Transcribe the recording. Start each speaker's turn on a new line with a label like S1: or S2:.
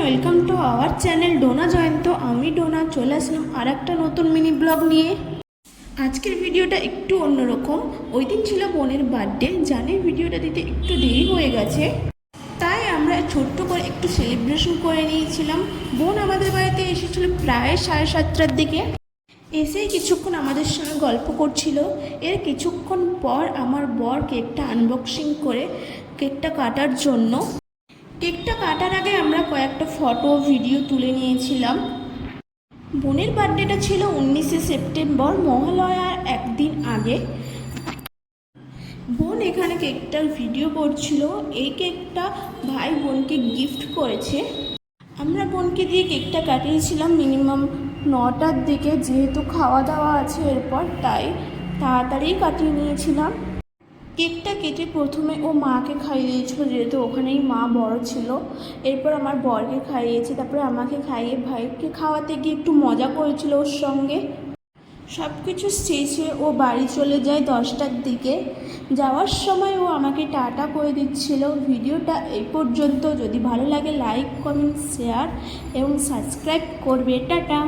S1: Welcome to our channel Dona Jayanta. আমি ডোনা চলে আসলাম আর একটা নতুন মিনি ব্লগ নিয়ে। আজকের ভিডিওটা একটু অন্যরকম। ওই দিন ছিল বোনের বার্থডে, জানি ভিডিওটা দিতে একটু দেরি হয়ে গেছে, তাই আমরা ছোট্ট করে একটু সেলিব্রেশন করে নিয়েছিলাম। বোন আমাদের বাড়িতে এসেছিল প্রায় 7:30টার দিকে। এসেই কিছুক্ষণ আমাদের সঙ্গে গল্প করছিল। এর কিছুক্ষণ পর আমার বর কেকটা আনবক্সিং করে কেকটা কাটার জন্য। কেকটা কাটার আগে আমরা কয়েকটা ফটো ভিডিও তুলে নিয়েছিলাম। বোনের বার্থডেটা ছিল 19শে সেপ্টেম্বর, মহালয়ার একদিন আগে। বোন এখানে কেকটার ভিডিও করছিল। এই কেকটা ভাই বোনকে গিফট করেছে। আমরা বোনকে দিয়ে কেকটা কাটিয়েছিলাম মিনিমাম 9টার দিকে, যেহেতু খাওয়া দাওয়া আছে এরপর, তাই তাড়াতাড়ি কাটিয়ে নিয়েছিলাম। কেকটা কেটে প্রথমে ও মাকে খাইয়ে দিয়েছিল, যেহেতু ওখানেই মা বড় ছিল। এরপর আমার বরকে খাইয়েছে, তারপরে আমাকে খাইয়ে ভাইকে খাওয়াতে গিয়ে একটু মজা করেছিল ওর সঙ্গে। সব কিছু শেষে ও বাড়ি চলে যায় 10টার দিকে। যাওয়ার সময় ও আমাকে টাটা করে দিচ্ছিল। ভিডিওটা এই পর্যন্ত। যদি ভালো লাগে লাইক, কমেন্ট, শেয়ার এবং সাবস্ক্রাইব করবে। টাটা।